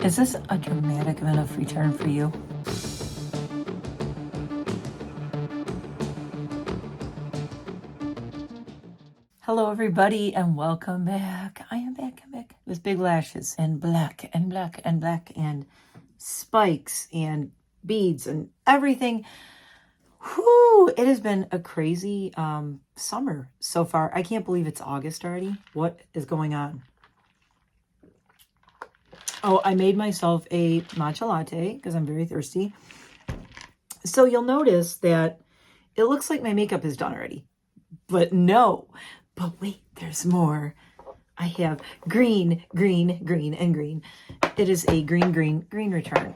Is this a dramatic enough return for you? Hello everybody and welcome back. I'm back with big lashes and black and black and black and spikes and beads and everything. Whew, it has been a crazy summer so far. I can't believe it's August already. What is going on? Oh, I made myself a matcha latte because I'm very thirsty. So you'll notice that it looks like my makeup is done already. But no. But wait, there's more. I have green, green, green, and green. It is a green, green, green return.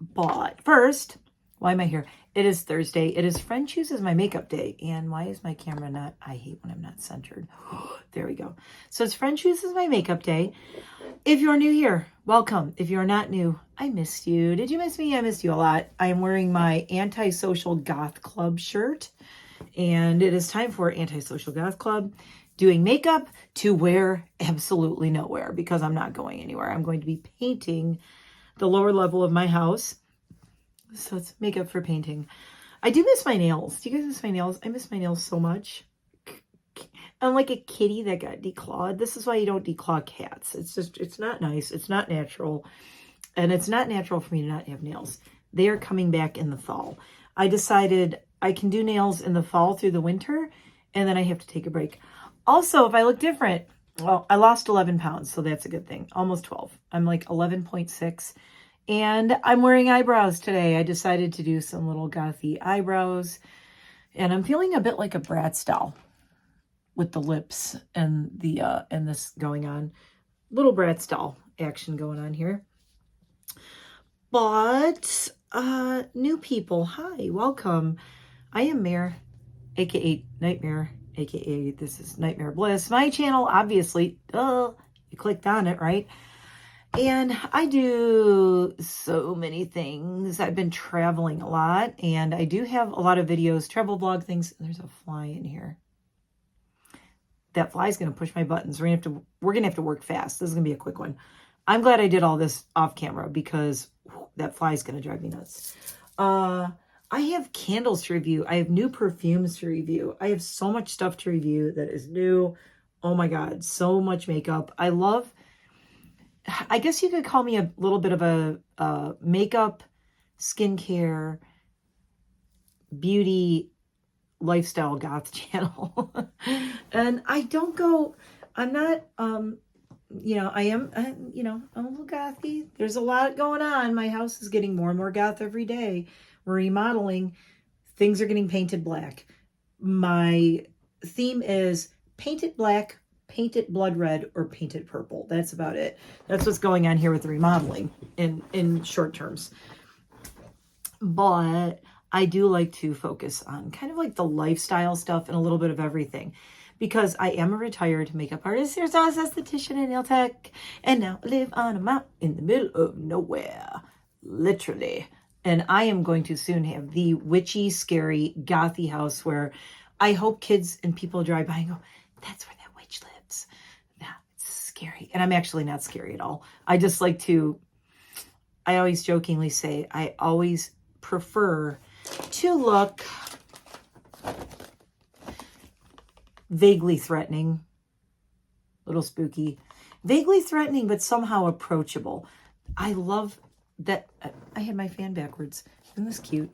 But first, why am I here? It is Thursday. It is Friend Chooses My Makeup Day. And why is my camera not? I hate when I'm not centered. There we go. So it's Friend Chooses My Makeup Day. If you're new here, welcome. If you're not new, I missed you. Did you miss me? I missed you a lot. I am wearing my Antisocial Goth Club shirt. And it is time for Antisocial Goth Club. Doing makeup to wear absolutely nowhere because I'm not going anywhere. I'm going to be painting the lower level of my house. So it's makeup for painting. I do miss my nails. Do you guys miss my nails? I miss my nails so much. I'm like a kitty that got declawed. This is why you don't declaw cats. It's not nice. It's not natural. And it's not natural for me to not have nails. They are coming back in the fall. I decided I can do nails in the fall through the winter, and then I have to take a break. Also, if I look different, well, I lost 11 pounds, so that's a good thing. Almost 12. I'm like 11.6. And I'm wearing eyebrows today. I decided to do some little gothy eyebrows. And I'm feeling a bit like a Bratz doll with the lips and the and this going on. Little Bratz doll action going on here. But new people, hi, welcome. I am Mare, aka NiteMare, aka this is NiteMare Bliss. My channel, obviously, you clicked on it, right? And I do so many things. I've been traveling a lot, and I do have a lot of videos, travel vlog things. There's a fly in here. That fly is going to push my buttons. We're gonna have to work fast. This is gonna be a quick one. I'm glad I did all this off camera because that fly is gonna drive me nuts. I have candles to review. I have new perfumes to review. I have so much stuff to review that is new. Oh my God, so much makeup. I guess you could call me a little bit of a makeup, skincare, beauty, lifestyle goth channel. And I'm not, I'm a little gothy. There's a lot going on. My house is getting more and more goth every day. We're remodeling. Things are getting painted black. My theme is paint it black, paint it blood red, or paint it purple. That's about it. That's what's going on here with the remodeling in short terms. But I do like to focus on kind of like the lifestyle stuff and a little bit of everything. Because I am a retired makeup artist, hair stylist, esthetician, and nail tech. And now I live on a mountain in the middle of nowhere. Literally. And I am going to soon have the witchy, scary, gothy house where I hope kids and people drive by and go, that's where that witch lives. Nah, it's scary. And I'm actually not scary at all. I just like to, I always jokingly say, I always prefer to look vaguely threatening, little spooky, vaguely threatening, but somehow approachable. I love that. I had my fan backwards. Isn't this cute?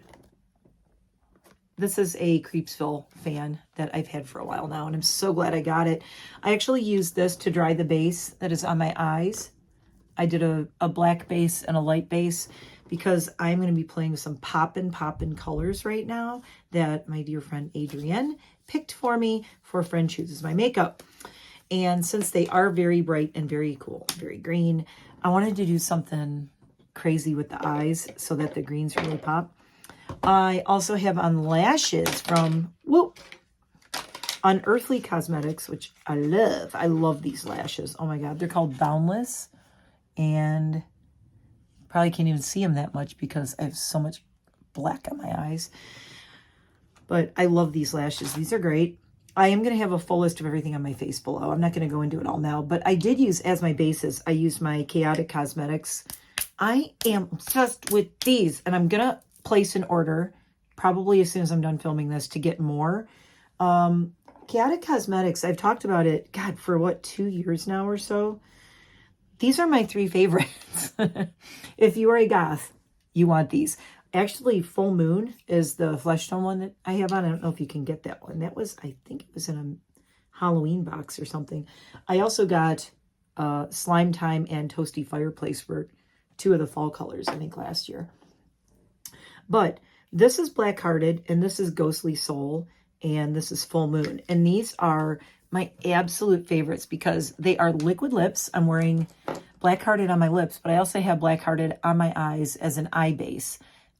This is a Gfuel fan that I've had for a while now, and I'm so glad I got it. I actually used this to dry the base that is on my eyes. I did a black base and a light base because I'm going to be playing with some poppin' colors right now that my dear friend Adrienne picked for me for Friend Chooses My Makeup. And since they are very bright and very cool, very green, I wanted to do something crazy with the eyes so that the greens really pop. I also have on lashes from Unearthly Cosmetics, which I love. I love these lashes. Oh my God, they're called Boundless. And probably can't even see them that much because I have so much black on my eyes. But I love these lashes. These are great. I am going to have a full list of everything on my face below. I'm not going to go into it all now, but I did use as my basis, I used my Chaotic Cosmetics I am obsessed with these, and I'm going to place an order probably as soon as I'm done filming this to get more. Curst Cosmetics, I've talked about it, God, for what, 2 years now or so? These are my 3 favorites. If you are a goth, you want these. Actually, Full Moon is the flesh tone one that I have on. I don't know if you can get that one. That was, I think it was in a Halloween box or something. I also got Slime Time and Toasty Fireplace for 2 of the fall colors, I think, last year. But this is Black Hearted, and this is Ghostly Soul, and this is Full Moon. And these are my absolute favorites because they are liquid lips. I'm wearing Black Hearted on my lips, but I also have Black Hearted on my eyes as an eye base.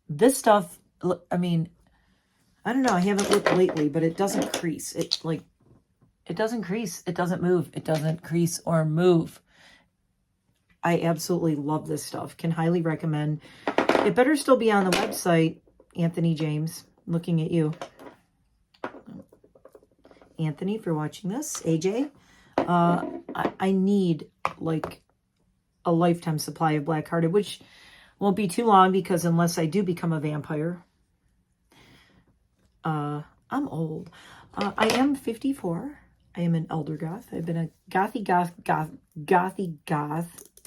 This stuff, I mean, I don't know. I haven't looked lately, but it doesn't crease. It doesn't crease. It doesn't move. It doesn't crease or move. I absolutely love this stuff. Can highly recommend. It better still be on the website, Anthony James. Looking at you. Anthony, if you're watching this, AJ, I need like a lifetime supply of Black Hearted, which won't be too long because unless I do become a vampire, I'm old. I am 54. I am an elder goth. I've been a gothy goth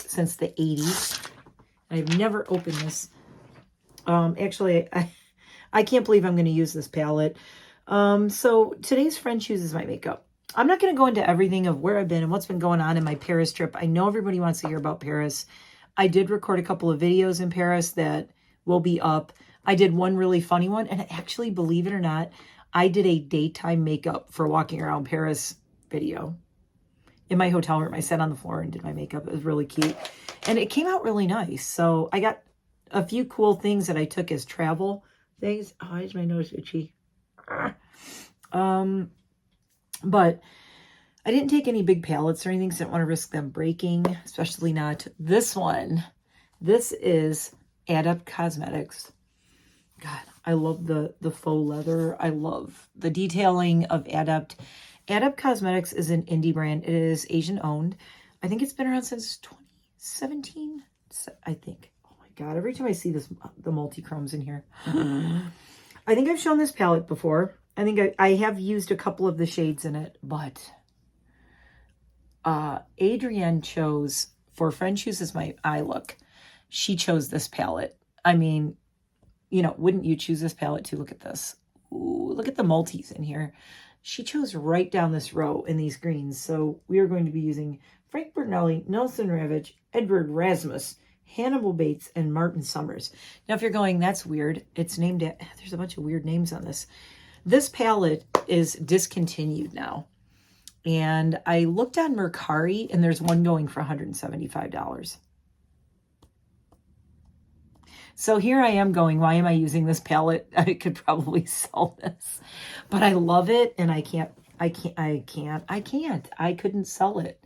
since the 80s. I've never opened this. Actually, I can't believe I'm going to use this palette. So today's friend chooses my makeup. I'm not going to go into everything of where I've been and what's been going on in my Paris trip. I know everybody wants to hear about Paris. I did record a couple of videos in Paris that will be up. I did one really funny one, and actually, believe it or not, I did a daytime makeup for walking around Paris video in my hotel room. I sat on the floor and did my makeup. It was really cute, and it came out really nice. So I got a few cool things that I took as travel things. Oh, why is my nose itchy? But I didn't take any big palettes or anything because I didn't want to risk them breaking, especially not this one. This is Btw Cosmetics. God, I love the faux leather. I love the detailing of Btw. Btw Cosmetics is an indie brand. It is Asian owned. I think it's been around since 2017, I think. Oh my God, every time I see this, the multi-chromes in here. I think I've shown this palette before. I think I have used a couple of the shades in it, but Adrienne chose, for Friend Chooses My Eye Look, she chose this palette. I mean, you know, wouldn't you choose this palette too? Look at this. Ooh, look at the multis in here. She chose right down this row in these greens. So we are going to be using Frank Bertinelli, Nelson Ravage, Edward Rasmus, Hannibal Bates, and Martin Summers. Now, if you're going, that's weird. It's named, there's a bunch of weird names on this. This palette is discontinued now. And I looked on Mercari, and there's one going for $175. So here I am going, why am I using this palette? I could probably sell this. But I love it, and I couldn't sell it.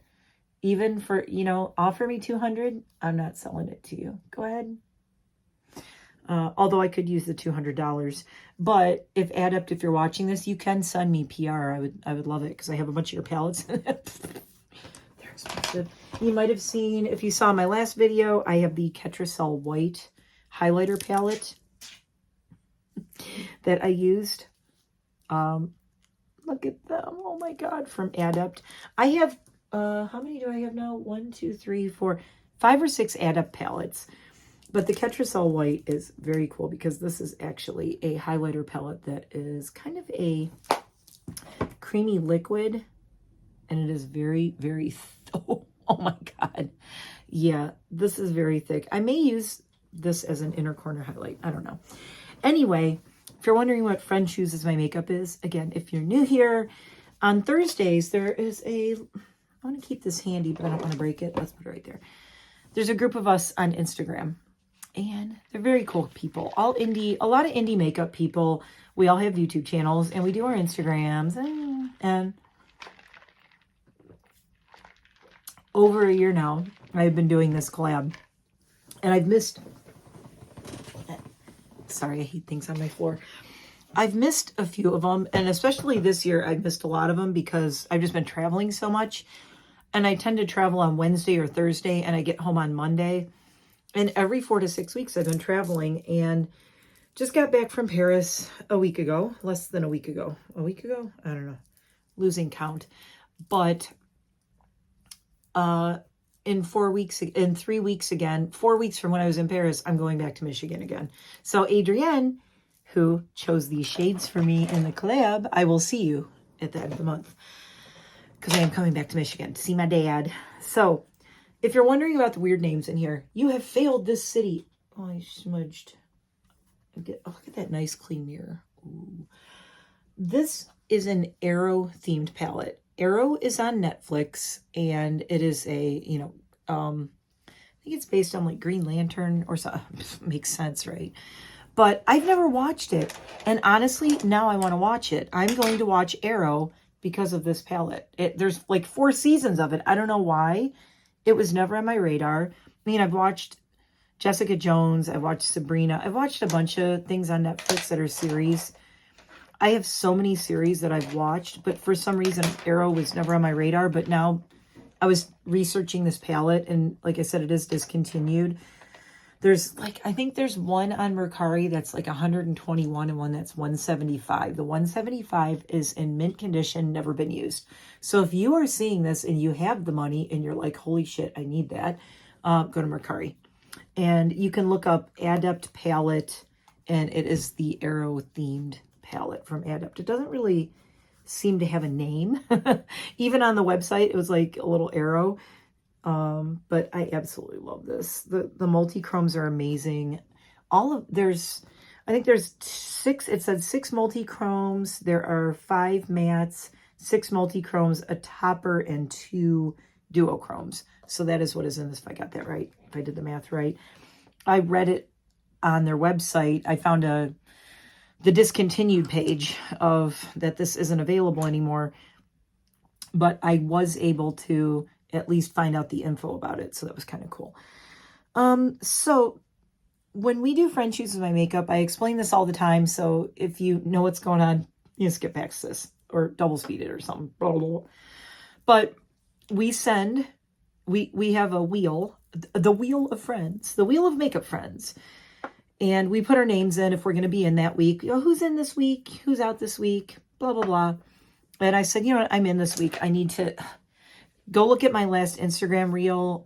Even for, you know, offer me $200, I'm not selling it to you. Go ahead. Although I could use the $200. But if Btw, if you're watching this, you can send me PR. I would love it because I have a bunch of your palettes in it. They're expensive. You might have seen, if you saw my last video, I have the Ketracel White highlighter palette that I used. Look at them. Oh my God, from Btw. I have, how many do I have now? 1, 2, 3, 4, 5 or 6 Btw palettes. But the Ketracel White is very cool because this is actually a highlighter palette that is kind of a creamy liquid. And it is very, very, oh my God. Yeah, this is very thick. I may use this as an inner corner highlight. I don't know. Anyway, if you're wondering what Friend Chooses My Makeup is, again, if you're new here, on Thursdays, there is I want to keep this handy, but I don't want to break it. Let's put it right there. There's a group of us on Instagram. And they're very cool people. All indie, a lot of indie makeup people. We all have YouTube channels and we do our Instagrams. And over a year now, I've been doing this collab. And I've missed, sorry, I hate things on my floor. I've missed a few of them. And especially this year, I've missed a lot of them because I've just been traveling so much. And I tend to travel on Wednesday or Thursday and I get home on Monday. And every 4 to 6 weeks I've been traveling, and just got back from Paris a week ago, less than a week ago. A week ago? I don't know. Losing count. But in 4 weeks, in 3 weeks again, 4 weeks from when I was in Paris, I'm going back to Michigan again. So Adrienne, who chose these shades for me in the collab, I will see you at the end of the month, because I am coming back to Michigan to see my dad. So if you're wondering about the weird names in here, you have failed this city. Oh, I smudged. Oh, look at that nice clean mirror. Ooh. This is an Arrow themed palette. Arrow is on Netflix, and it is a, you know, I think it's based on like Green Lantern or something. Makes sense, right? But I've never watched it. And honestly, now I want to watch it. I'm going to watch Arrow because of this palette. There's like 4 seasons of it. I don't know why. It was never on my radar. I mean, I've watched Jessica Jones. I've watched Sabrina. I've watched a bunch of things on Netflix that are series. I have so many series that I've watched, but for some reason, Arrow was never on my radar. But now I was researching this palette, and like I said, it is discontinued. There's like, I think there's one on Mercari that's like 121 and one that's 175. The 175 is in mint condition, never been used. So if you are seeing this and you have the money and you're like, holy shit, I need that, go to Mercari. And you can look up Adept palette, and it is the Arrow themed palette from Adept. It doesn't really seem to have a name. Even on the website, it was like a little arrow. But I absolutely love this. The multi-chromes are amazing. I think there's 6, it said 6 multi-chromes. There are 5 mattes, 6 multi-chromes, a topper, and 2 duochromes. So that is what is in this, if I got that right, if I did the math right. I read it on their website. I found the discontinued page of that this isn't available anymore, but I was able to at least find out the info about it. So that was kind of cool. So when we do French uses my makeup, I explain this all the time. So if you know what's going on, you skip past this or double speed it or something. Blah, blah, blah. But we have a wheel, the wheel of friends, the wheel of makeup friends. And we put our names in if we're going to be in that week. You know, who's in this week? Who's out this week? Blah, blah, blah. And I said, you know what? I'm in this week. I need to go look at my last Instagram reel.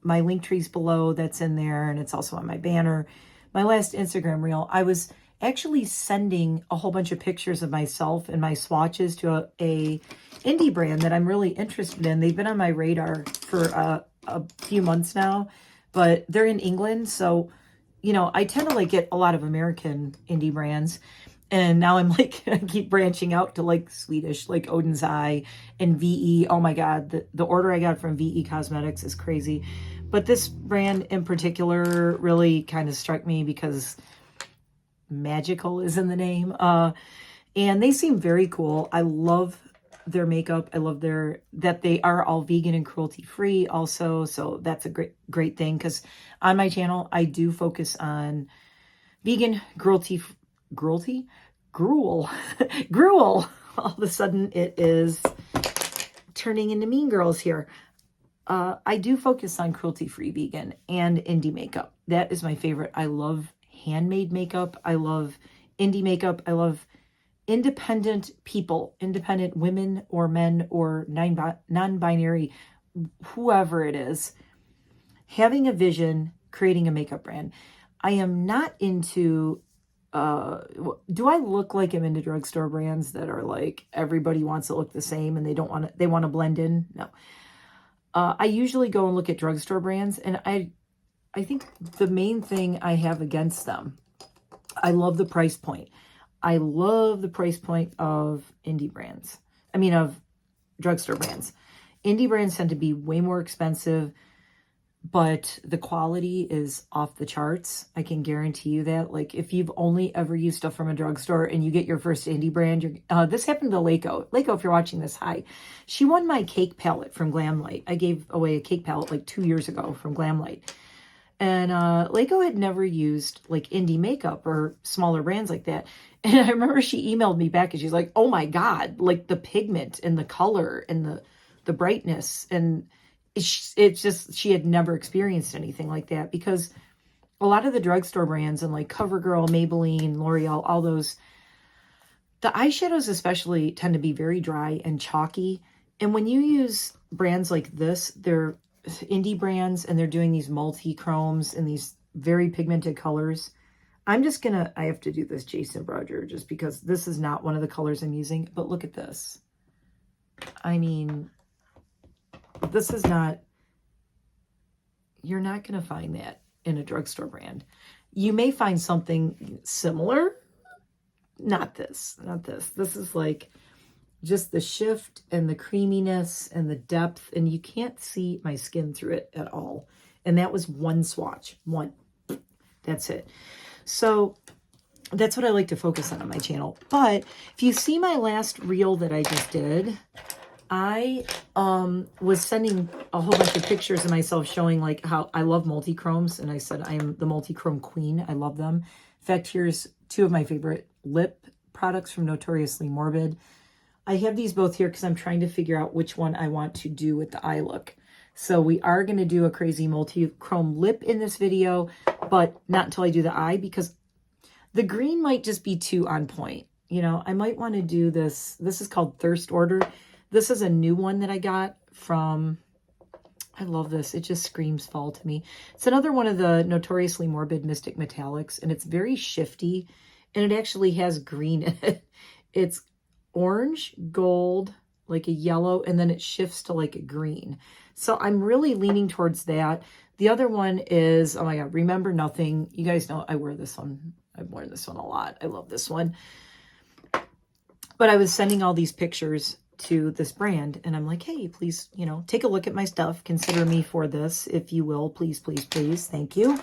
My link tree's below. That's in there. And it's also on my banner. My last Instagram reel, I was actually sending a whole bunch of pictures of myself and my swatches to a indie brand that I'm really interested in. They've been on my radar for a few months now, but they're in England. So, you know, I tend to like get a lot of American indie brands. And now I'm like, I keep branching out to like Swedish, like Odin's Eye and VE. Oh my God, the order I got from VE Cosmetics is crazy. But this brand in particular really kind of struck me because magical is in the name. And they seem very cool. I love their makeup. I love that they are all vegan and cruelty free also. So that's a great thing, because on my channel, I do focus on vegan, gruel. All of a sudden it is turning into Mean Girls here. I do focus on cruelty-free vegan and indie makeup. That is my favorite. I love handmade makeup. I love indie makeup. I love independent people, independent women or men or non-binary, whoever it is, having a vision, creating a makeup brand. I am not into, do I look like I'm into drugstore brands that are like, everybody wants to look the same and they want to blend in? No. I usually go and look at drugstore brands, and I think the main thing I have against them, I love the price point. I love the price point of indie brands. I mean, of drugstore brands. Indie brands tend to be way more expensive, but the quality is off the charts. I can guarantee you that. Like, if you've only ever used stuff from a drugstore and you get your first indie brand, this happened to Leiko. Leiko, if you're watching this, hi. She won my cake palette from Glamlight. I gave away a cake palette like 2 years ago from Glamlight. And Leiko had never used like indie makeup or smaller brands like that. And I remember she emailed me back and she's like, oh my God, like the pigment and the color and the brightness. And it's just, she had never experienced anything like that, because a lot of the drugstore brands and like CoverGirl, Maybelline, L'Oreal, all those, the eyeshadows especially tend to be very dry and chalky. And when you use brands like this, they're indie brands and they're doing these multi-chromes and these very pigmented colors. I'm just gonna, I have to do this Jason Brogger just because this is not one of the colors I'm using, but look at this. I mean, this is not, you're not gonna find that in a drugstore brand. You may find something similar. Not this, not this. This is like just the shift and the creaminess and the depth, and you can't see my skin through it at all. And that was one swatch, one. That's it. So that's what I like to focus on my channel. But if you see my last reel that I just did, I was sending a whole bunch of pictures of myself showing like how I love multi-chromes. And I said I am the multi-chrome queen. I love them. In fact, here's two of my favorite lip products from Notoriously Morbid. I have these both here because I'm trying to figure out which one I want to do with the eye look. So we are going to do a crazy multi-chrome lip in this video, but not until I do the eye, because the green might just be too on point. You know, I might want to do this. This is called Thirst Order. This is a new one that I got from, I love this. It just screams fall to me. It's another one of the Notoriously Morbid Mystic Metallics, and it's very shifty, and it actually has green in it. It's orange, gold, like a yellow, and then it shifts to like a green. So I'm really leaning towards that. The other one is, oh my God, Remember Nothing. You guys know I wear this one. I've worn this one a lot. I love this one. But I was sending all these pictures to this brand, and I'm like, hey, please, you know, take a look at my stuff. Consider me for this, if you will. Please, please, please. Thank you.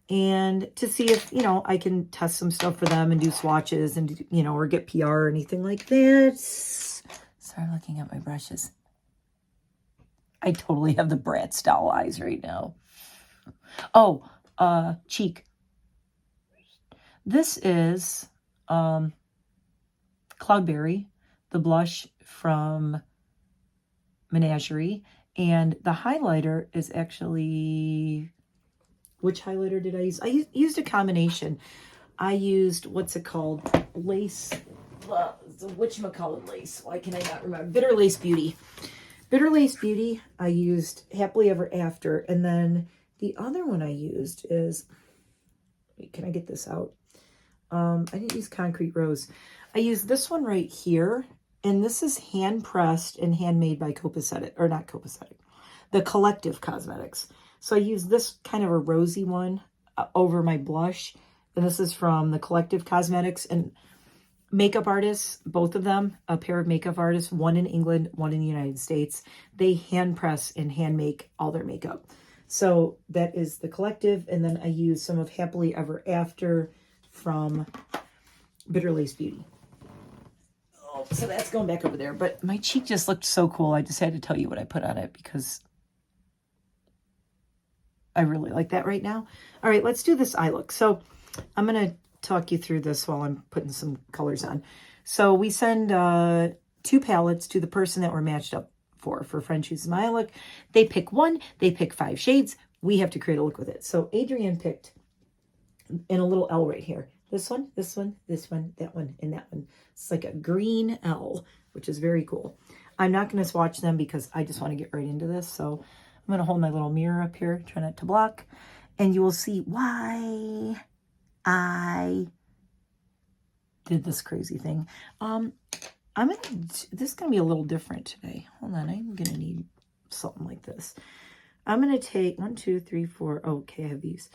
And to see if, you know, I can test some stuff for them and do swatches and, you know, or get PR or anything like that. Sorry, I'm looking at my brushes. I totally have the Brat style eyes right now. Oh, cheek. This is Cloudberry, the blush from Menagerie. And the highlighter is actually, which highlighter did I use? I used a combination. I used, what's it called? Lace, whatchamacallit lace. Why can I not remember? Bitter Lace Beauty. Bitter Lace Beauty, I used Happily Ever After. And then the other one I used is, wait, can I get this out? I didn't use Concrete Rose. I used this one right here. And this is hand pressed and handmade by Copacetic, or not Copacetic, the Collective Cosmetics. So I used this kind of a rosy one over my blush. And this is from the Collective Cosmetics. And makeup artists, both of them, a pair of makeup artists, one in England, one in the United States. They hand press and hand make all their makeup. So that is the Collective. And then I use some of Happily Ever After from Bitter Lace Beauty. Oh, so that's going back over there. But my cheek just looked so cool. I just had to tell you what I put on it because I really like that right now. All right, let's do this eye look. So I'm going to talk you through this while I'm putting some colors on. So we send 2 palettes to the person that we're matched up for Friend Chooses My Eye Look. They pick one, they pick 5 shades. We have to create a look with it. So Adrienne picked in a little L right here. This one, this one, this one, that one, and that one. It's like a green L, which is very cool. I'm not going to swatch them because I just want to get right into this. So I'm going to hold my little mirror up here, try not to block, and you will see why I did this crazy thing. This is going to be a little different today. Hold on, I'm going to need something like this. I'm going to take 1, 2, 3, 4. Oh, okay, I have these.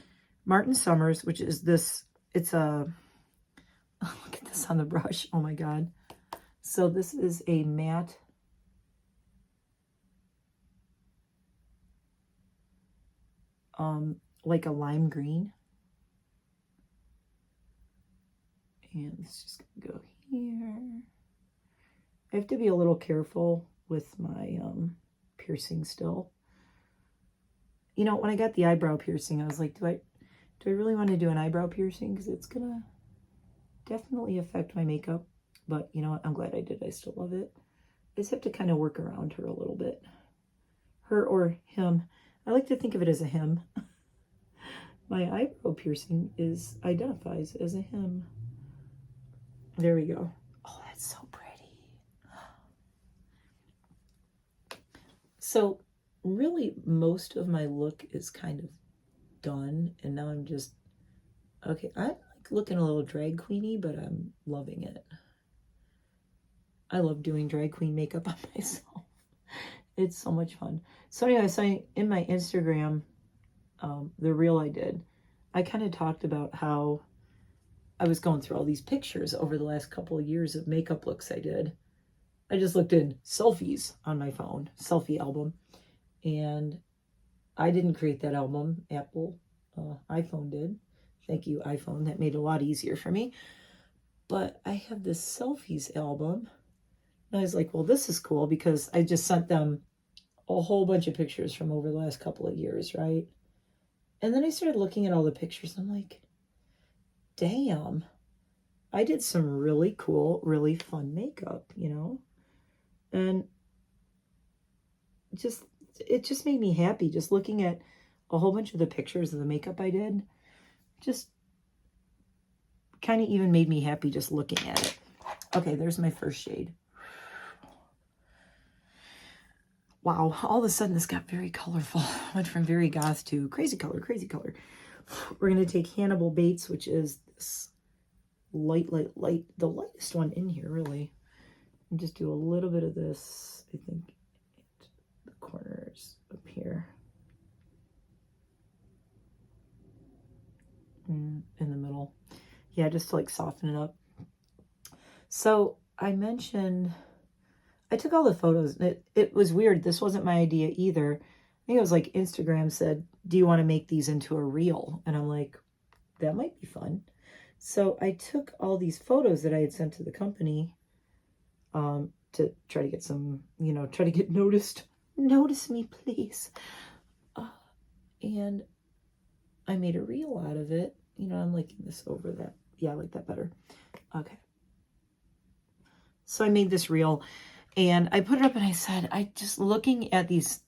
Martin Summers, which is this, it's a, oh, look at this on the brush. Oh my God. So this is a matte, like a lime green. And it's just gonna go here. I have to be a little careful with my piercing still. You know, when I got the eyebrow piercing, I was like, do I really want to do an eyebrow piercing? Because it's gonna definitely affect my makeup. But you know what? I'm glad I did. I still love it. I just have to kind of work around her a little bit. her or him. I like to think of it as a him. My eyebrow piercing identifies as a him. There we go. Oh, that's so pretty. So really most of my look is kind of done, and now I'm just, okay, I'm like looking a little drag queeny, but I'm loving it. I love doing drag queen makeup on myself. It's so much fun. So anyway, so in my Instagram, the reel I did, I kind of talked about how I was going through all these pictures over the last couple of years of makeup looks I did. I just looked in selfies on my phone, selfie album, and I didn't create that album. Apple, iPhone did. Thank you, iPhone. That made it a lot easier for me. But I have this selfies album. And I was like, well, this is cool because I just sent them a whole bunch of pictures from over the last couple of years, right? And then I started looking at all the pictures. And I'm like, damn, I did some really cool, really fun makeup, you know? And it just made me happy just looking at a whole bunch of the pictures of the makeup I did. Just kind of even made me happy just looking at it. Okay, there's my first shade. Wow, all of a sudden this got very colorful. Went from very goth to crazy color, crazy color. We're going to take Hannibal Bates, which is this light, the lightest one in here, really. And just do a little bit of this, I think, the corners up here. In the middle. Yeah, just to like soften it up. So I mentioned, I took all the photos. It was weird. This wasn't my idea either. I think it was like Instagram said, do you want to make these into a reel? And I'm like, that might be fun. So I took all these photos that I had sent to the company to try to get some, you know, try to get noticed. Notice me, please. And I made a reel out of it. You know, I'm liking this over that. Yeah, I like that better. Okay. So I made this reel and I put it up and I said, I just looking at these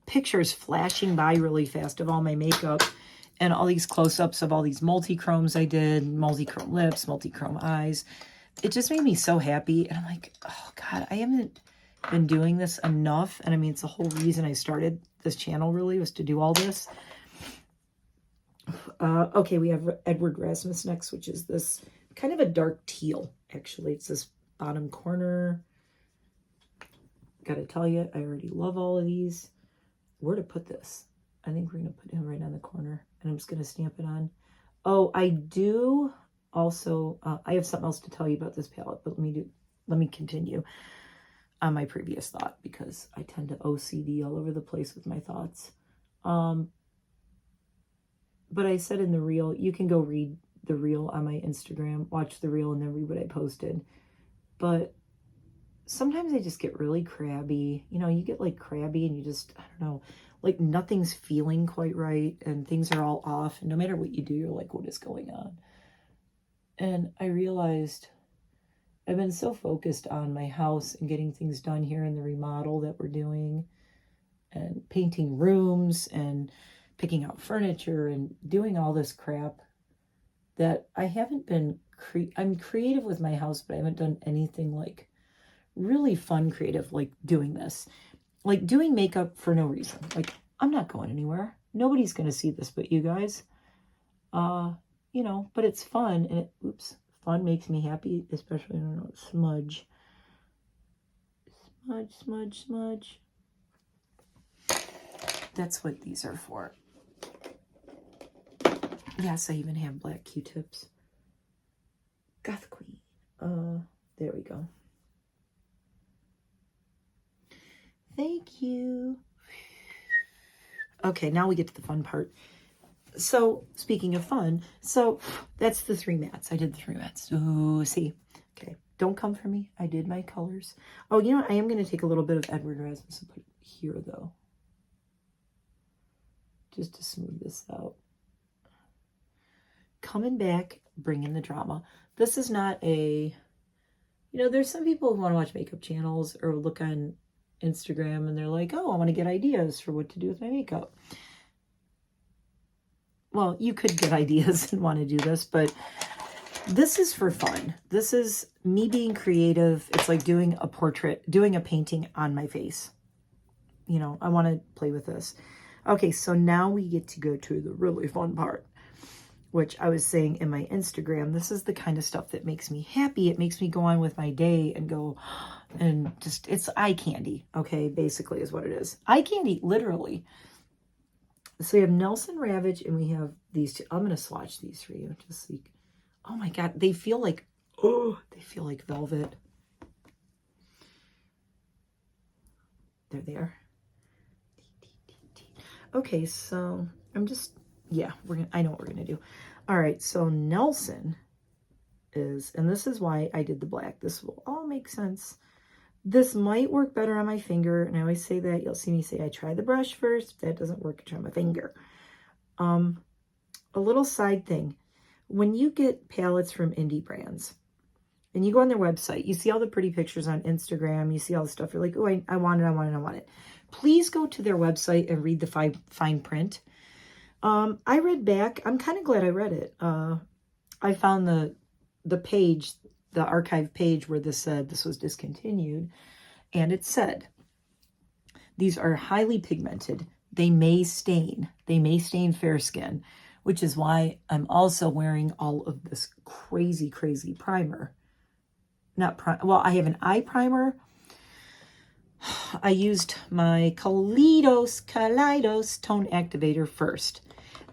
pictures flashing by really fast of all my makeup and all these close-ups of all these multi-chromes I did, multi-chrome lips, multi-chrome eyes. It just made me so happy. And I'm like, oh God, I haven't been doing this enough. And I mean, it's the whole reason I started this channel really was to do all this. Okay, we have Edward Rasmus next, which is this kind of a dark teal, actually. It's this bottom corner. Gotta tell you, I already love all of these. Where to put this? I think we're gonna put him right on the corner, and I'm just gonna stamp it on. Oh, I do also, I have something else to tell you about this palette, but let me continue on my previous thought because I tend to OCD all over the place with my thoughts. But I said in the reel, you can go read the reel on my Instagram, watch the reel, and then read what I posted. But sometimes I just get really crabby. You know, you get like crabby and you just, I don't know, like nothing's feeling quite right and things are all off. And no matter what you do, you're like, what is going on? And I realized I've been so focused on my house and getting things done here in the remodel that we're doing and painting rooms and picking out furniture and doing all this crap that I haven't been, I'm creative with my house, but I haven't done anything like really fun creative, like doing this, like doing makeup for no reason. Like I'm not going anywhere. Nobody's going to see this but you guys, you know, but it's fun and fun makes me happy, especially, I don't know, smudge. That's what these are for. Yes, I even have black Q-tips. Goth Queen. There we go. Thank you. Okay, now we get to the fun part. So, speaking of fun, so that's the 3 mattes. I did the 3 mattes. Oh, see. Okay, don't come for me. I did my colors. Oh, you know what? I am going to take a little bit of Edward Rasmus and put it here, though. Just to smooth this out. Coming back, bringing the drama. This is not a, you know, there's some people who want to watch makeup channels or look on Instagram and they're like, oh, I want to get ideas for what to do with my makeup. Well, you could get ideas and want to do this, but this is for fun. This is me being creative. It's like doing a portrait, doing a painting on my face. You know, I want to play with this. Okay, so now we get to go to the really fun part, which I was saying in my Instagram. This is the kind of stuff that makes me happy. It makes me go on with my day and go, and just, it's eye candy, okay, basically is what it is. Eye candy, literally. So we have Nelson Ravage, and we have these two. I'm going to swatch these for you, just so you can, oh my God, they feel like, oh, they feel like velvet. They're there. Okay, so I'm just, yeah, I know what we're going to do. All right, so Nelson is, and this is why I did the black. This will all make sense. This might work better on my finger, and I always say that. You'll see me say I try the brush first. If that doesn't work, I try my finger. A little side thing. When you get palettes from indie brands, and you go on their website, you see all the pretty pictures on Instagram, you see all the stuff, you're like, oh, I want it, I want it, I want it. Please go to their website and read the fine print. I read back. I'm kind of glad I read it. I found the page, the archive page where this said this was discontinued, and it said, these are highly pigmented. They may stain fair skin, which is why I'm also wearing all of this crazy, crazy primer. Well, I have an eye primer. I used my Kaleidos Tone Activator first.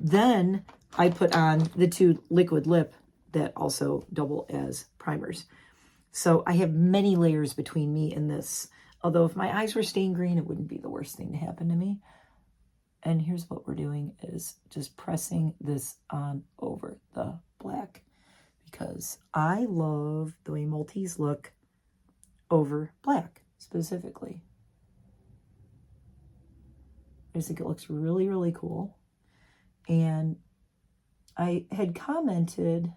Then I put on the two liquid lip that also double as primers. So I have many layers between me and this. Although if my eyes were stained green, it wouldn't be the worst thing to happen to me. And here's what we're doing is just pressing this on over the black, because I love the way multis look over black specifically. I just think it looks really, really cool. And I had commented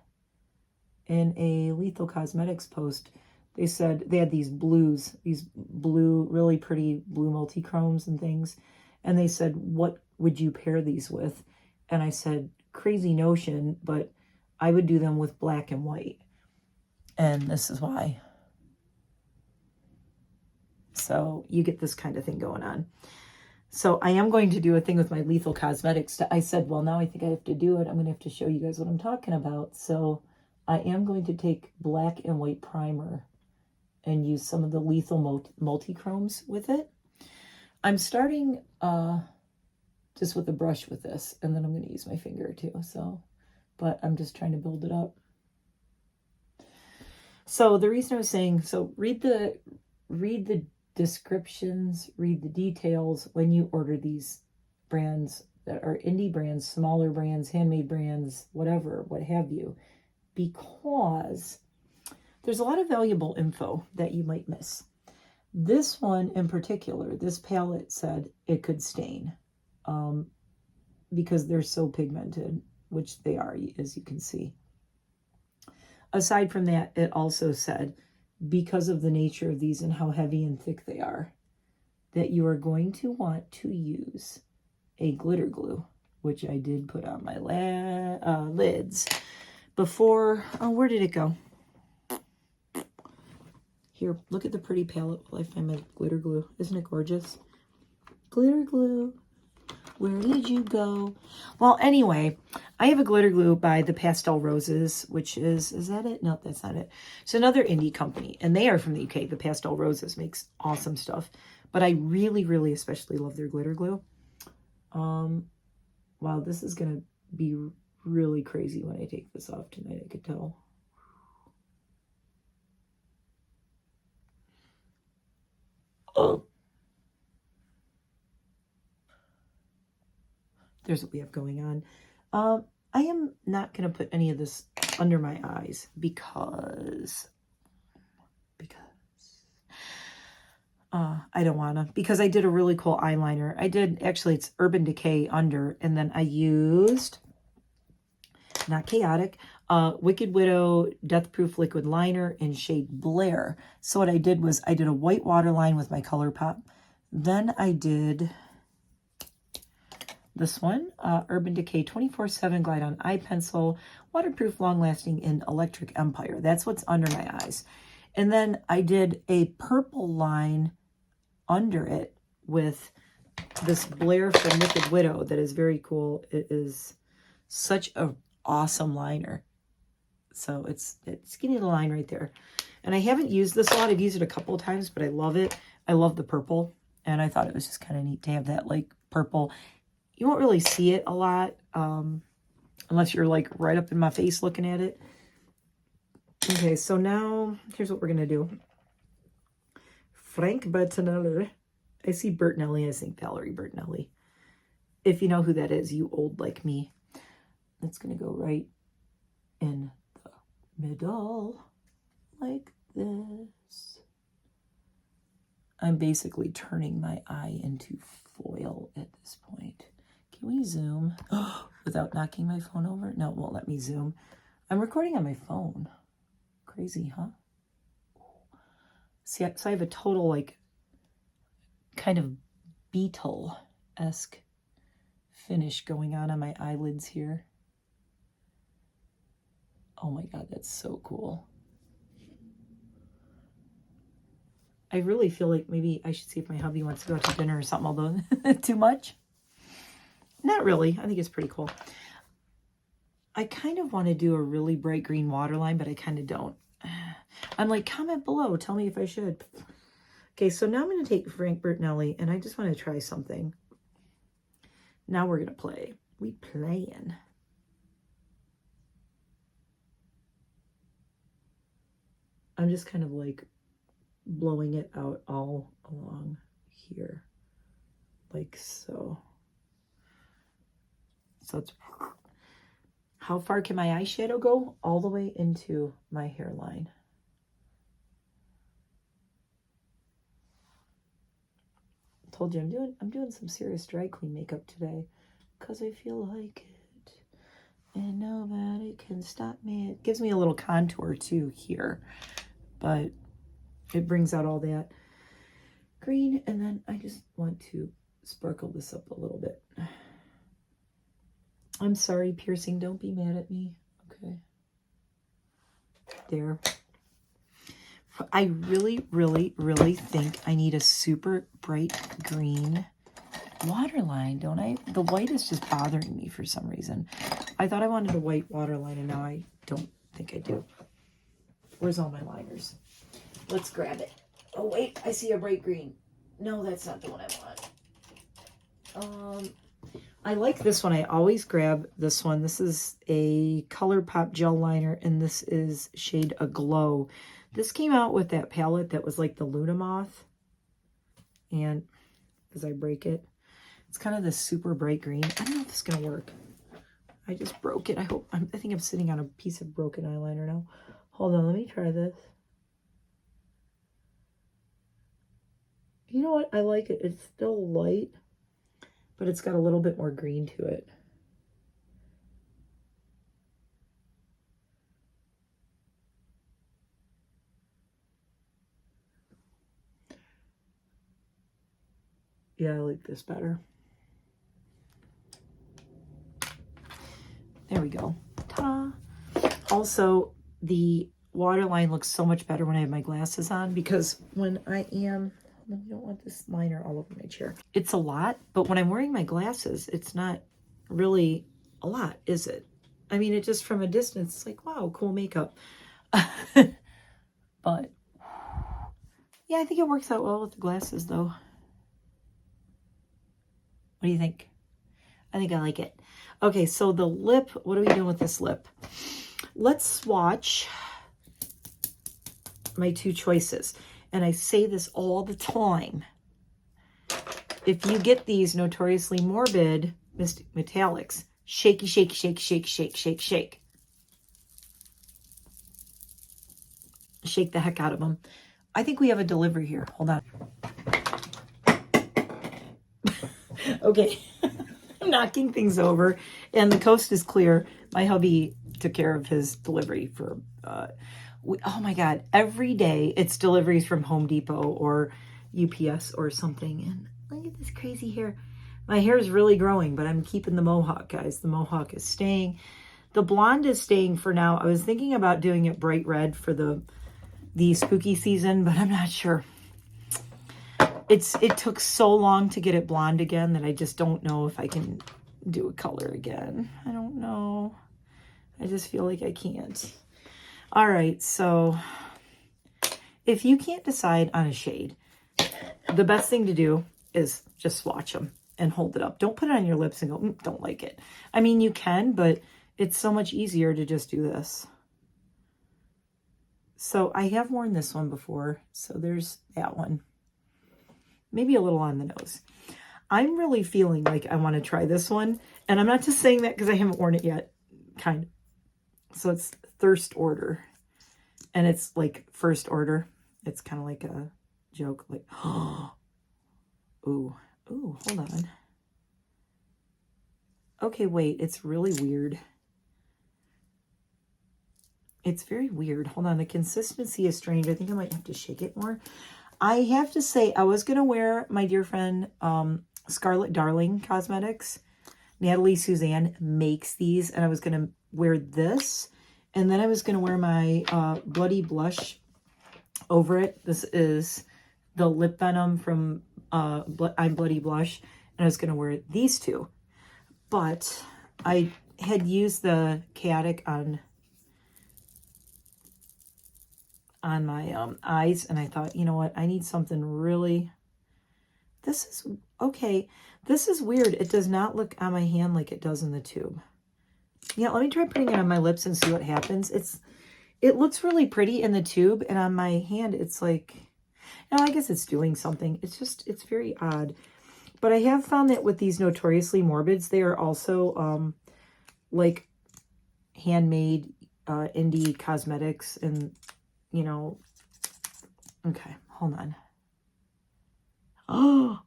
in a Lethal Cosmetics post, they said they had these blues, these blue, really pretty blue multi-chromes and things. And they said, what would you pair these with? And I said, crazy notion, but I would do them with black and white. And this is why. So you get this kind of thing going on. So I am going to do a thing with my Lethal Cosmetics. I said, well, now I think I have to do it. I'm going to have to show you guys what I'm talking about. So I am going to take black and white primer and use some of the Lethal multi-chromes with it. I'm starting just with a brush with this, and then I'm going to use my finger too. So, but I'm just trying to build it up. So the reason I was saying, so read the descriptions, read the details when you order these brands that are indie brands, smaller brands, handmade brands, whatever, what have you, because there's a lot of valuable info that you might miss. This one in particular, this palette said it could stain because they're so pigmented, which they are, as you can see. Aside from that, it also said, because of the nature of these and how heavy and thick they are, that you are going to want to use a glitter glue, which I did put on my lids before. Oh, where did it go? Here, look at the pretty palette while I find my glitter glue. Isn't it gorgeous? Glitter glue, where did you go? Well, anyway, I have a glitter glue by the Pastel Roses, which is that it? No, that's not it. It's another indie company, and they are from the UK. The Pastel Roses makes awesome stuff, but I really, really especially love their glitter glue. Wow, this is going to be really crazy when I take this off tonight, I could tell. Oh. There's what we have going on. I am not going to put any of this under my eyes because I don't want to, because I did a really cool eyeliner. I did, actually, it's Urban Decay under, and then I used, not Chaotic, Wicked Widow Death Proof Liquid Liner in shade Blair. So what I did was I did a white waterline with my ColourPop Then I did this one, Urban Decay 24/7 Glide On Eye Pencil, waterproof, long-lasting in Electric Empire. That's what's under my eyes. And then I did a purple line under it with this Blair from Wicked Widow that is very cool. It is such an awesome liner. So it's getting the line right there. And I haven't used this a lot. I've used it a couple of times, but I love it. I love the purple. And I thought it was just kind of neat to have that like purple. You won't really see it a lot unless you're like right up in my face looking at it. Okay, so now here's what we're going to do. Frank Bertinelli. I see Bertinelli. I think Valerie Bertinelli. If you know who that is, you old like me. It's going to go right in the middle like this. I'm basically turning my eye into foil at this point. Can we zoom without knocking my phone over? No, it won't let me zoom. I'm recording on my phone. Crazy, huh? See, so I have a total, like, kind of beetle-esque finish going on my eyelids here. Oh my God, that's so cool. I really feel like maybe I should see if my hubby wants to go out to dinner or something, although too much. Not really. I think it's pretty cool. I kind of want to do a really bright green waterline, but I kind of don't. I'm like, comment below. Tell me if I should. Okay, so now I'm going to take Frank Bertinelli, and I just want to try something. Now we're going to play. We playing. I'm just kind of like blowing it out all along here. Like so. So it's... How far can my eyeshadow go? All the way into my hairline. Told you I'm doing some serious dry clean makeup today because I feel like it. And nobody can stop me. It gives me a little contour too here. But it brings out all that green. And then I just want to sparkle this up a little bit. I'm sorry, piercing. Don't be mad at me. Okay. There. I really, really, really think I need a super bright green waterline, don't I? The white is just bothering me for some reason. I thought I wanted a white waterline, and now I don't think I do. Where's all my liners? Let's grab it. Oh, wait. I see a bright green. No, that's not the one I want. I like this one. I always grab this one. This is a ColourPop gel liner, and this is shade Aglow. This came out with that palette that was like the Luna Moth. And as I break it, it's kind of this super bright green. I don't know if this is going to work. I just broke it. I think I'm sitting on a piece of broken eyeliner now. Hold on, let me try this. You know what? I like it. It's still light, but it's got a little bit more green to it. Yeah, I like this better. There we go. Ta-da! Also, the waterline looks so much better when I have my glasses on, because when I am... I don't want this liner all over my chair. It's a lot, but when I'm wearing my glasses, it's not really a lot, is it? I mean, it just from a distance, it's like, wow, cool makeup. But, yeah, I think it works out well with the glasses, though. What do you think? I think I like it. Okay, so the lip, what are we doing with this lip? Let's swatch my two choices. And I say this all the time. If you get these Notoriously Morbid metallics, shaky, shake, shake, shake, shake, shake, shake. Shake the heck out of them. I think we have a delivery here. Hold on. Okay. I'm knocking things over. And the coast is clear. My hubby took care of his delivery for... oh my God, every day it's deliveries from Home Depot or UPS or something. And look at this crazy hair. My hair is really growing, but I'm keeping the mohawk, guys. The mohawk is staying. The blonde is staying for now. I was thinking about doing it bright red for the spooky season, but I'm not sure. It took so long to get it blonde again that I just don't know if I can do a color again. I don't know. I just feel like I can't. All right, so if you can't decide on a shade, the best thing to do is just swatch them and hold it up. Don't put it on your lips and go, don't like it. I mean, you can, but it's so much easier to just do this. So I have worn this one before, so there's that one. Maybe a little on the nose. I'm really feeling like I want to try this one, and I'm not just saying that because I haven't worn it yet, kind of. So it's Thirst Order, and it's like first order. It's kind of like a joke, like, oh, ooh, hold on. Okay, wait, it's really weird. It's very weird. Hold on, the consistency is strange. I think I might have to shake it more. I have to say, I was going to wear my dear friend Scarlet Darling Cosmetics. Natalie Suzanne makes these, and I was going to wear this, and then I was going to wear my Bloody Blush over it. This is the Lip Venom from I'm Bloody Blush, and I was going to wear these two. But I had used the Chaotic on my eyes, and I thought, you know what, I need something really, this is, okay, this is weird. It does not look on my hand like it does in the tube. Yeah, let me try putting it on my lips and see what happens. It looks really pretty in the tube, and on my hand, it's like, you know, I guess it's doing something. It's very odd. But I have found that with these Notoriously Morbids, they are also, like, handmade, indie cosmetics, and you know, okay, hold on. Oh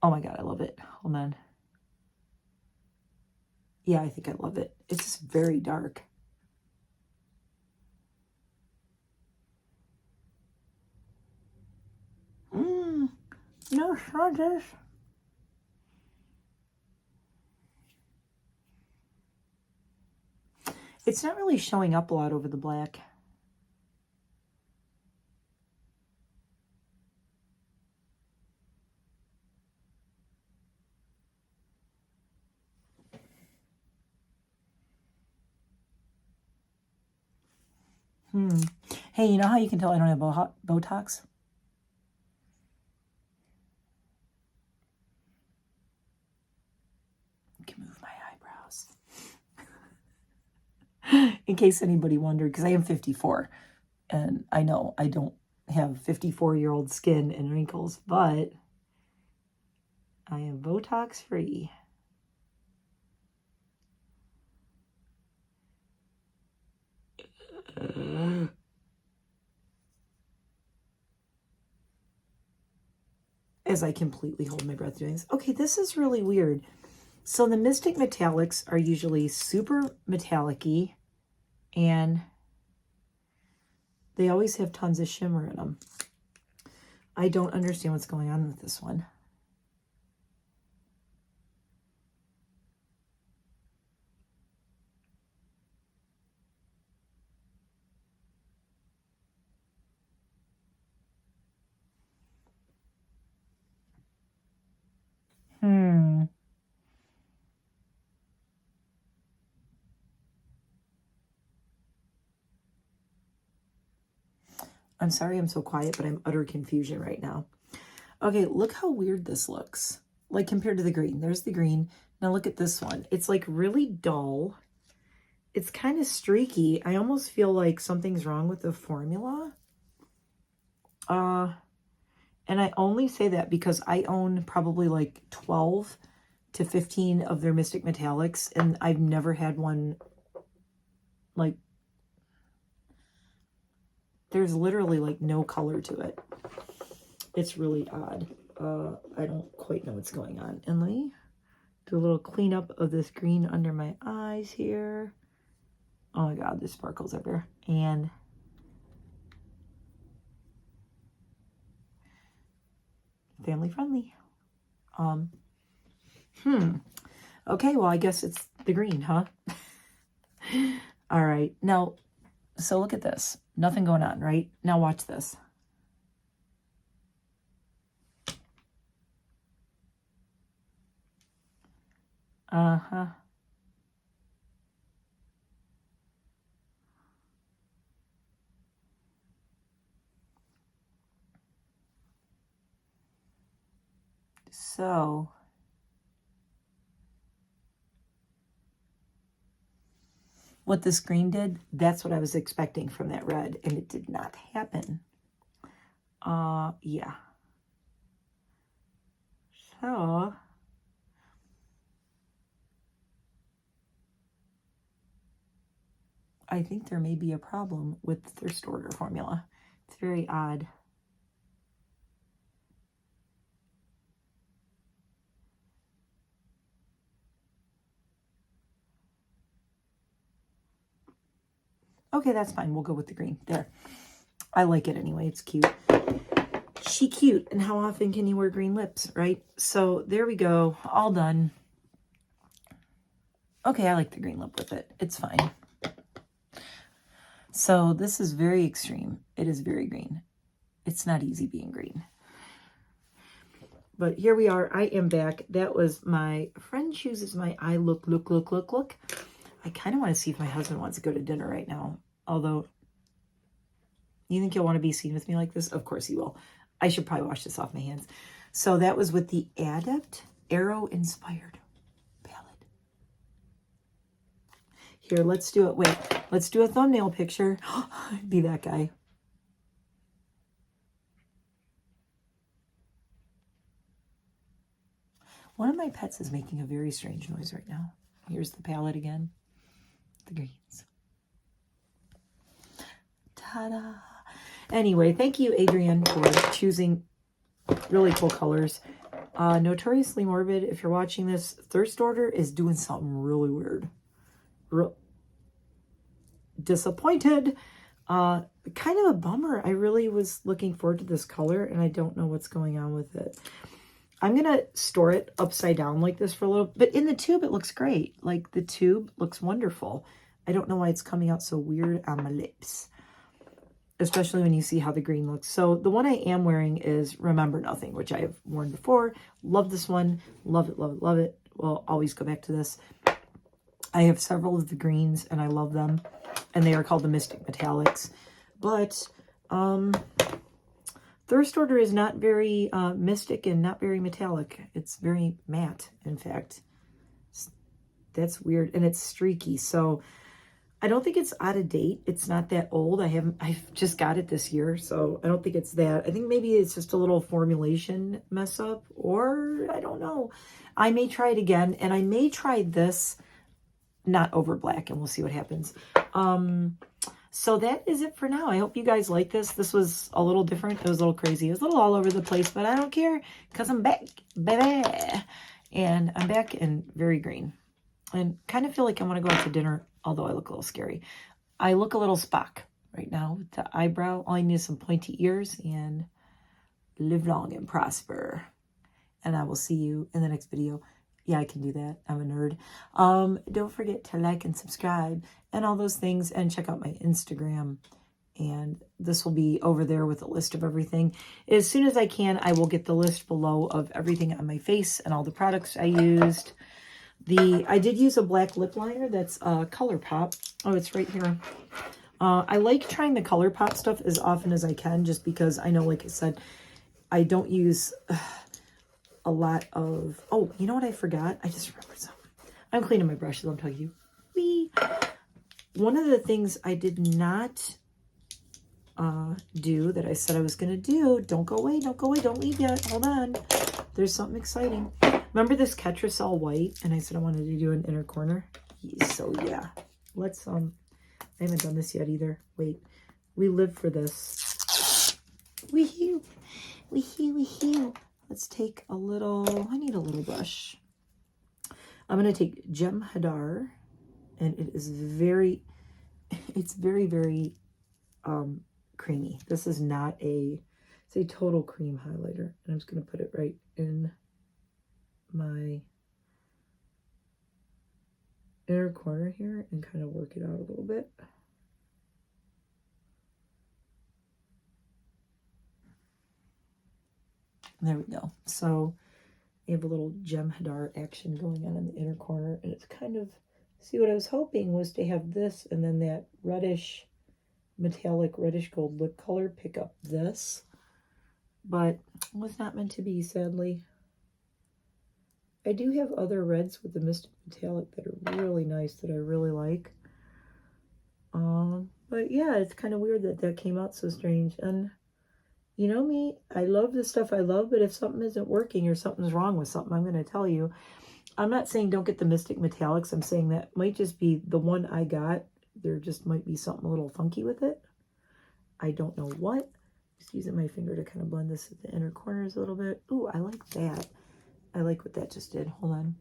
my God, I love it. Hold on. Yeah, I think I love it. It's just very dark. No smudges. It's not really showing up a lot over the black. Hey, you know how you can tell I don't have Botox? I can move my eyebrows. In case anybody wondered, because I am 54. And I know I don't have 54-year-old skin and wrinkles, but I am Botox free. As I completely hold my breath doing this. Okay, this is really weird. So the Mystic Metallics are usually super metallic-y, and they always have tons of shimmer in them. I don't understand what's going on with this one. I'm sorry I'm so quiet, but I'm utter confusion right now. Okay, look how weird this looks. Like compared to the green. There's the green. Now look at this one. It's like really dull. It's kind of streaky. I almost feel like something's wrong with the formula. And I only say that because I own probably like 12 to 15 of their Mystic Metallics, and I've never had one, like, there's literally like no color to it. It's really odd. I don't quite know what's going on. And let me do a little cleanup of this green under my eyes here. Oh my God, there's sparkles everywhere. And family friendly. Okay, well, I guess it's the green, huh? All right, now, so look at this. Nothing going on, right? Now watch this. Uh-huh. So, what this green did, that's what I was expecting from that red, and it did not happen. Yeah. So, I think there may be a problem with the thirst order formula. It's very odd. Okay, that's fine. We'll go with the green. There. I like it anyway. It's cute. She cute. And how often can you wear green lips, right? So there we go. All done. Okay, I like the green lip with it. It's fine. So this is very extreme. It is very green. It's not easy being green. But here we are. I am back. That was my friend chooses my eye look. I kind of want to see if my husband wants to go to dinner right now. Although, you think he'll want to be seen with me like this? Of course he will. I should probably wash this off my hands. So that was with the Adept Arrow Inspired palette. Here, let's do it. Wait, let's do a thumbnail picture. Be that guy. One of my pets is making a very strange noise right now. Here's the palette again. The greens. Ta-da! Anyway, thank you, Adrienne, for choosing really cool colors. Notoriously Morbid, if you're watching this, Thirst Order is doing something really weird. Disappointed. Kind of a bummer. I really was looking forward to this color, and I don't know what's going on with it. I'm going to store it upside down like this for a little, but in the tube, it looks great. Like, the tube looks wonderful. I don't know why it's coming out so weird on my lips, especially when you see how the green looks. So the one I am wearing is Remember Nothing, which I have worn before. Love this one. Love it, love it, love it. We'll always go back to this. I have several of the greens, and I love them. And they are called the Mystic Metallics. But, Thirst Order is not very mystic and not very metallic. It's very matte, in fact. That's weird. And it's streaky. So I don't think it's out of date. It's not that old. I've just got it this year. So I don't think it's that. I think maybe it's just a little formulation mess up. Or I don't know. I may try it again. And I may try this not over black. And we'll see what happens. So that is it for now. I hope you guys like this. This was a little different. It was a little crazy. It was a little all over the place, but I don't care because I'm back, baby. And I'm back in very green. And kind of feel like I want to go out to dinner, although I look a little scary. I look a little Spock right now with the eyebrow. All I need is some pointy ears, and live long and prosper. And I will see you in the next video. Yeah, I can do that. I'm a nerd. Don't forget to like and subscribe and all those things, and check out my Instagram. And this will be over there with a list of everything. As soon as I can, I will get the list below of everything on my face and all the products I used. I did use a black lip liner that's ColourPop. Oh, it's right here. I like trying the ColourPop stuff as often as I can, just because I know, like I said, I don't use a lot of... Oh, you know what I forgot? I just remembered something. I'm cleaning my brushes, I'm telling you. Whee! One of the things I did not do that I said I was going to do... Don't go away, don't go away, don't leave yet. Hold on. There's something exciting. Remember this Ketracel white? And I said I wanted to do an inner corner. So yeah. Let's, I haven't done this yet either. Wait. We live for this. Wee-hoo. Wee-hoo, wee-hoo. Let's take a little, I need a little brush. I'm going to take Gem Hadar, and it is very, it's very, very creamy. This is not a It's a total cream highlighter. And I'm just going to put it right in my inner corner here and kind of work it out a little bit. There we go. So you have a little gem hadar action going on in the inner corner, and it's kind of, see, what I was hoping was to have this and then that reddish, metallic reddish gold lip color pick up this, but it was not meant to be, sadly. I do have other reds with the Mystic Metallic that are really nice that I really like. But yeah, it's kind of weird that that came out so strange. And you know me, I love the stuff I love, but if something isn't working or something's wrong with something, I'm going to tell you. I'm not saying don't get the Mystic Metallics. I'm saying that might just be the one I got. There just might be something a little funky with it. I don't know what. Just using my finger to kind of blend this at the inner corners a little bit. Ooh, I like that. I like what that just did. Hold on.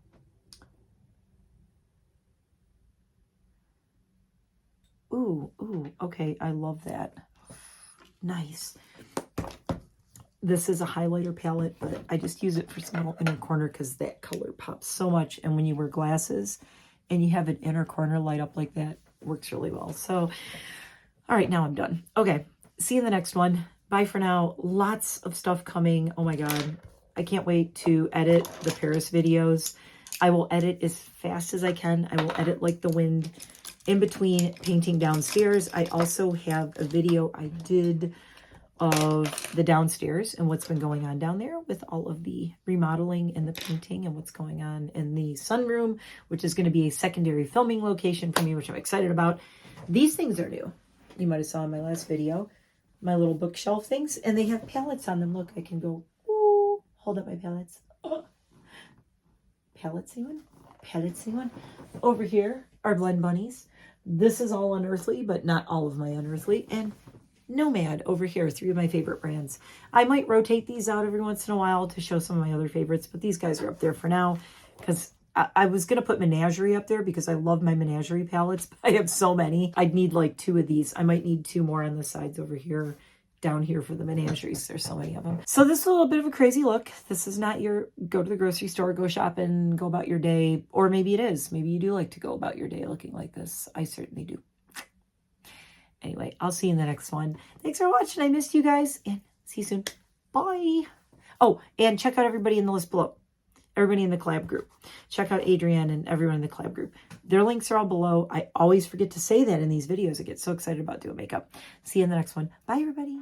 Ooh, ooh, okay. I love that. Nice. This is a highlighter palette, but I just use it for some little inner corner because that color pops so much. And when you wear glasses and you have an inner corner light up like that, it works really well. So, all right, now I'm done. Okay, see you in the next one. Bye for now. Lots of stuff coming. Oh my God. I can't wait to edit the Paris videos. I will edit as fast as I can. I will edit like the wind in between painting downstairs. I also have a video I did of the downstairs and what's been going on down there with all of the remodeling and the painting and what's going on in the sunroom, which is going to be a secondary filming location for me, which I'm excited about. These things are new. You might have saw in my last video, my little bookshelf things, and they have palettes on them. Look, I can go, ooh, hold up my palettes. Oh. Palettes, anyone? Palettes, anyone? Over here are Blend Bunnies. This is all unearthly, but not all of my unearthly. And Nomad over here, 3 of my favorite brands. I might rotate these out every once in a while to show some of my other favorites, but these guys are up there for now because I was going to put Menagerie up there because I love my Menagerie palettes, but I have so many. I'd need like 2 of these. I might need 2 more on the sides over here, down here for the Menageries. There's so many of them. So this is a little bit of a crazy look. This is not your go to the grocery store, go shopping, go about your day, or maybe it is. Maybe you do like to go about your day looking like this. I certainly do. Anyway, I'll see you in the next one. Thanks for watching. I missed you guys, and see you soon. Bye. Oh, and check out everybody in the list below. Everybody in the collab group. Check out Adrienne and everyone in the collab group. Their links are all below. I always forget to say that in these videos. I get so excited about doing makeup. See you in the next one. Bye, everybody.